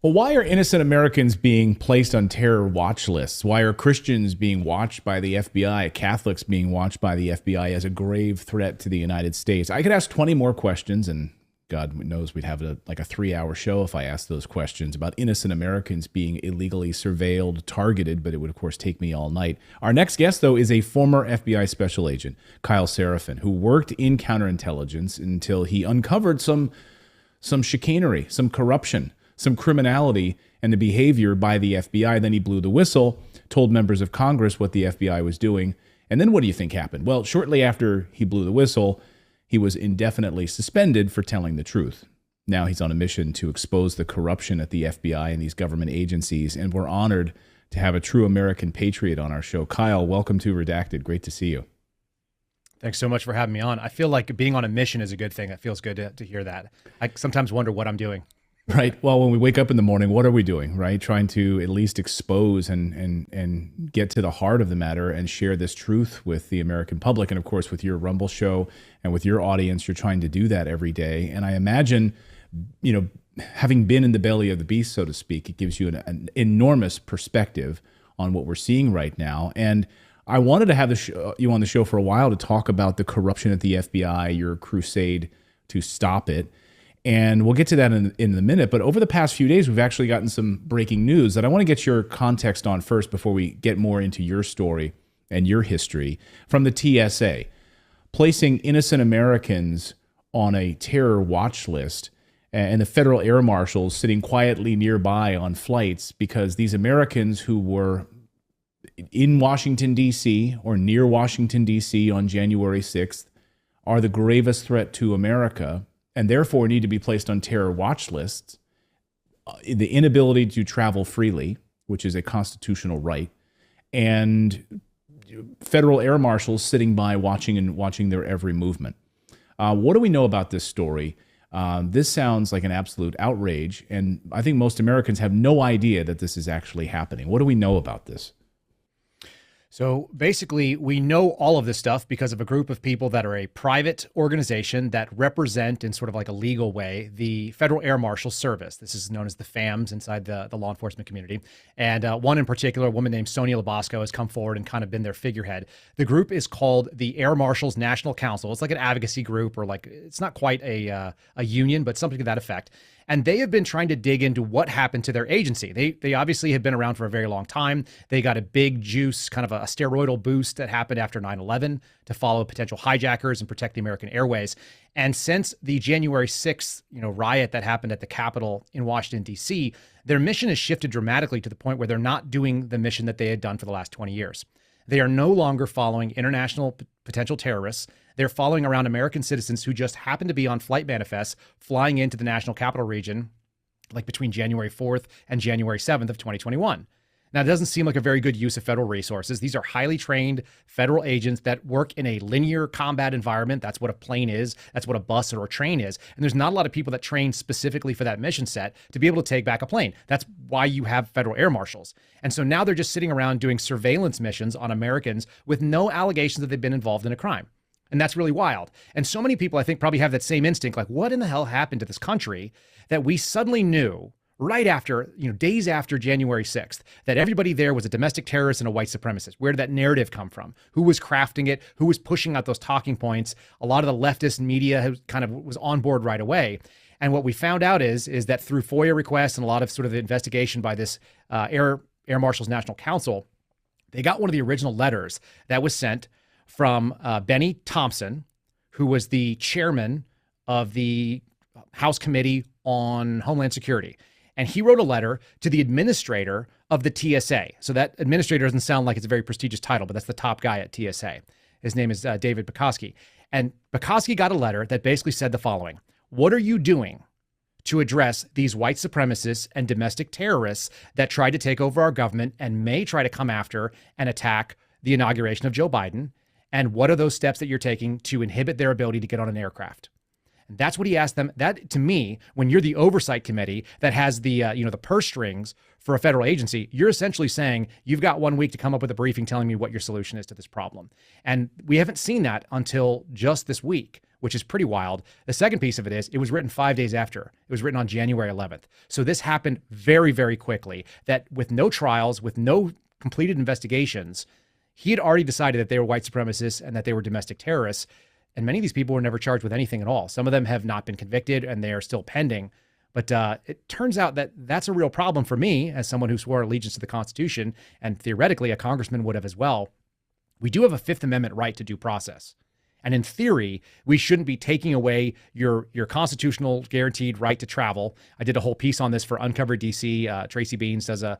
Well, why are innocent Americans being placed on terror watch lists? Why are Christians being watched by the FBI, Catholics being watched by the FBI as a grave threat to the United States? I could ask 20 more questions, and God knows we'd have like a 3-hour show if I asked those questions about innocent Americans being illegally surveilled, targeted, but it would, of course, take me all night. Our next guest, though, is a former FBI special agent, Kyle Seraphin, who worked in counterintelligence until he uncovered some chicanery, some corruption, some criminality and the behavior by the FBI. Then he blew the whistle, told members of Congress what the FBI was doing. And then what do you think happened? Well, shortly after he blew the whistle, he was indefinitely suspended for telling the truth. Now he's on a mission to expose the corruption at the FBI and these government agencies. And we're honored to have a true American patriot on our show. Kyle, welcome to Redacted. Great to see you. Thanks so much for having me on. I feel like being on a mission is a good thing. It feels good to hear that. I sometimes wonder what I'm doing. Right. Well, when we wake up in the morning, what are we doing, right? Trying to at least expose and get to the heart of the matter and share this truth with the American public. And of course, with your Rumble show and with your audience, you're trying to do that every day. And I imagine, having been in the belly of the beast, so to speak, it gives you an enormous perspective on what we're seeing right now. And I wanted to have you on the show for a while to talk about the corruption at the FBI, your crusade to stop it. And we'll get to that in a minute. But over the past few days, we've actually gotten some breaking news that I want to get your context on first before we get more into your story and your history from the TSA, placing innocent Americans on a terror watch list and the federal air marshals sitting quietly nearby on flights because these Americans who were in Washington, D.C. or near Washington, D.C. on January 6th are the gravest threat to America and therefore need to be placed on terror watch lists. The inability to travel freely, which is a constitutional right, and federal air marshals sitting by watching their every movement. What do we know about this story? This sounds like an absolute outrage, and I think most Americans have no idea that this is actually happening. What do we know about this? So basically, we know all of this stuff because of a group of people that are a private organization that represent, in sort of like a legal way, the Federal Air Marshal Service. This is known as the FAMS inside the law enforcement community. And one in particular, a woman named Sonia Labasco, has come forward and kind of been their figurehead. The group is called the Air Marshals National Council. It's like an advocacy group, or like, it's not quite a union, but something to that effect. And they have been trying to dig into what happened to their agency. They obviously have been around for a very long time. They got a big juice, kind of a steroidal boost that happened after 9/11 to follow potential hijackers and protect the American airways. And since the January 6th, riot that happened at the Capitol in Washington, D.C., their mission has shifted dramatically to the point where they're not doing the mission that they had done for the last 20 years. They are no longer following international potential terrorists. They're following around American citizens who just happen to be on flight manifests flying into the National Capital Region, like between January 4th and January 7th of 2021. Now, it doesn't seem like a very good use of federal resources. These are highly trained federal agents that work in a linear combat environment. That's what a plane is. That's what a bus or a train is. And there's not a lot of people that train specifically for that mission set to be able to take back a plane. That's why you have federal air marshals. And so now they're just sitting around doing surveillance missions on Americans with no allegations that they've been involved in a crime. And that's really wild. And so many people, I think, probably have that same instinct, like, what in the hell happened to this country that we suddenly knew right after, days after January 6th, that everybody there was a domestic terrorist and a white supremacist? Where did that narrative come from? Who was crafting it? Who was pushing out those talking points? A lot of the leftist media kind of was on board right away. And what we found out is that through FOIA requests and a lot of sort of investigation by this Air Marshals National Council, they got one of the original letters that was sent from Benny Thompson, who was the chairman of the House Committee on Homeland Security. And he wrote a letter to the administrator of the TSA. So that administrator doesn't sound like it's a very prestigious title, but that's the top guy at TSA. His name is David Pekoski. And Pekoski got a letter that basically said the following: what are you doing to address these white supremacists and domestic terrorists that tried to take over our government and may try to come after and attack the inauguration of Joe Biden? And what are those steps that you're taking to inhibit their ability to get on an aircraft? And that's what he asked them. That, to me, when you're the oversight committee that has the the purse strings for a federal agency, you're essentially saying you've got 1 week to come up with a briefing telling me what your solution is to this problem. And we haven't seen that until just this week, which is pretty wild. The second piece of it is it was written 5 days after. It was written on January 11th. So this happened very, very quickly, that with no trials, with no completed investigations, he had already decided that they were white supremacists and that they were domestic terrorists. And many of these people were never charged with anything at all. Some of them have not been convicted and they are still pending. But it turns out that that's a real problem for me as someone who swore allegiance to the Constitution, and theoretically a congressman would have as well. We do have a Fifth Amendment right to due process. And in theory, we shouldn't be taking away your constitutional guaranteed right to travel. I did a whole piece on this for Uncover DC. Tracy Beans does a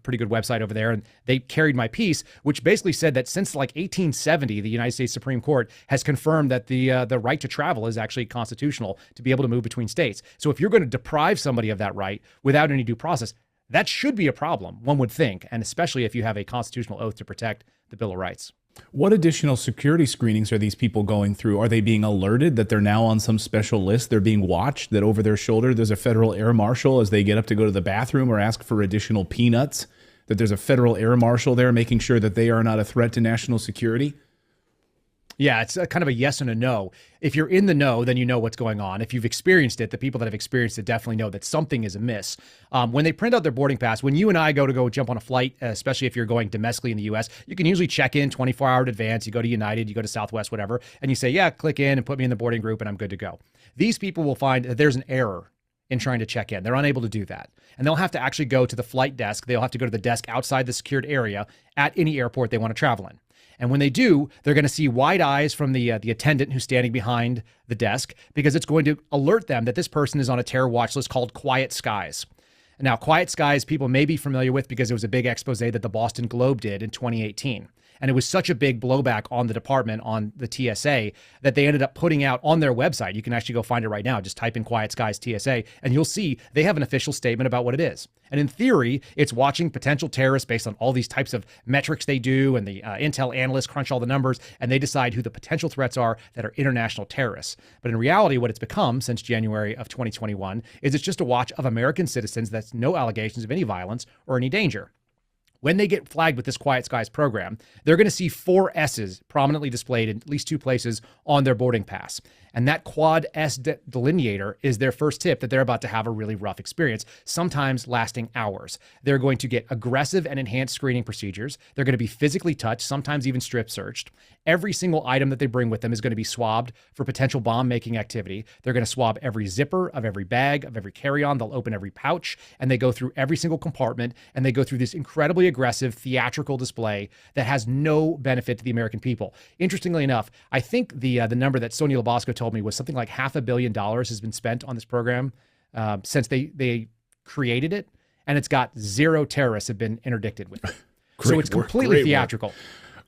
pretty good website over there. And they carried my piece, which basically said that since like 1870, the United States Supreme Court has confirmed that the right to travel is actually constitutional to be able to move between states. So if you're going to deprive somebody of that right without any due process, that should be a problem, one would think, and especially if you have a constitutional oath to protect the Bill of Rights. What additional security screenings are these people going through? Are they being alerted that they're now on some special list? They're being watched, that over their shoulder there's a federal air marshal as they get up to go to the bathroom or ask for additional peanuts, that there's a federal air marshal there making sure that they are not a threat to national security? Yeah, it's kind of a yes and a no. If you're in the know, then you know what's going on. If you've experienced it, the people that have experienced it definitely know that something is amiss. When they print out their boarding pass, when you and I go jump on a flight, especially if you're going domestically in the U.S., you can usually check in 24 hours in advance. You go to United, you go to Southwest, whatever, and you say, yeah, click in and put me in the boarding group and I'm good to go. These people will find that there's an error in trying to check in. They're unable to do that. And they'll have to actually go to the flight desk. They'll have to go to the desk outside the secured area at any airport they want to travel in. And when they do, they're going to see wide eyes from the attendant who's standing behind the desk, because it's going to alert them that this person is on a terror watch list called Quiet Skies. Now, Quiet Skies people may be familiar with because it was a big expose that the Boston Globe did in 2018. And it was such a big blowback on the department, on the TSA, that they ended up putting out on their website. You can actually go find it right now. Just type in Quiet Skies TSA, and you'll see they have an official statement about what it is. And in theory, it's watching potential terrorists based on all these types of metrics they do, and the intel analysts crunch all the numbers, and they decide who the potential threats are that are international terrorists. But in reality, what it's become since January of 2021 is it's just a watch of American citizens that's no allegations of any violence or any danger. When they get flagged with this Quiet Skies program, they're going to see 4 S's prominently displayed in at least 2 places on their boarding pass. And that quad S delineator is their first tip that they're about to have a really rough experience, sometimes lasting hours. They're going to get aggressive and enhanced screening procedures. They're going to be physically touched, sometimes even strip searched. Every single item that they bring with them is going to be swabbed for potential bomb-making activity. They're going to swab every zipper of every bag, of every carry-on. They'll open every pouch, and they go through every single compartment, and they go through this incredibly aggressive theatrical display that has no benefit to the American people. Interestingly enough, I think the number that Sonia Labasco told me was something like $500 million has been spent on this program since they created it, and it's got 0 terrorists have been interdicted with it. So it's completely theatrical.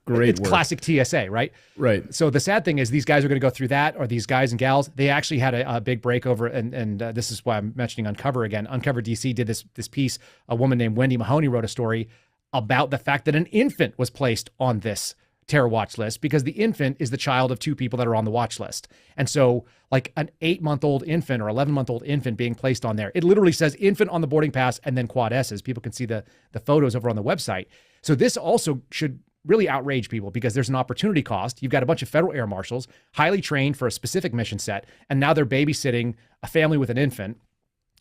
It's classic TSA, right? Right. So the sad thing is these guys are going to go through that, or these guys and gals, they actually had a big breakover, and this is why I'm mentioning Uncover again. Uncover DC did this piece. A woman named Wendy Mahoney wrote a story about the fact that an infant was placed on this terror watch list, because the infant is the child of 2 people that are on the watch list. And so like an 8-month-old infant or 11-month-old infant being placed on there, it literally says infant on the boarding pass and then quad S's. People can see the photos over on the website. So this also should really outrage people, because there's an opportunity cost. You've got a bunch of federal air marshals, highly trained for a specific mission set, and now they're babysitting a family with an infant.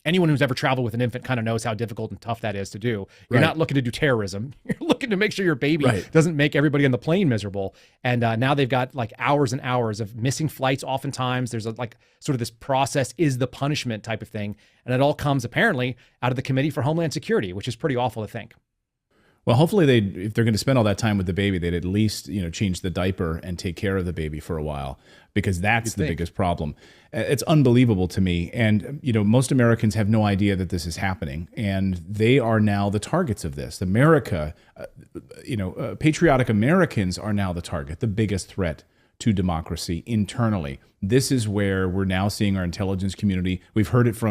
Anyone who's ever traveled with an infant kind of knows how difficult and tough that is to do. You're not looking to do terrorism. You're looking to make sure your baby doesn't make everybody on the plane miserable. And now they've got like hours and hours of missing flights. Oftentimes there's like sort of this process is the punishment type of thing. And it all comes apparently out of the Committee for Homeland Security, which is pretty awful to think. Well, hopefully if they're going to spend all that time with the baby, they'd at least, change the diaper and take care of the baby for a while, because that's the biggest problem. It's unbelievable to me. And, most Americans have no idea that this is happening, and they are now the targets of this. America, patriotic Americans are now the target, the biggest threat to democracy internally. This is where we're now seeing our intelligence community. We've heard it from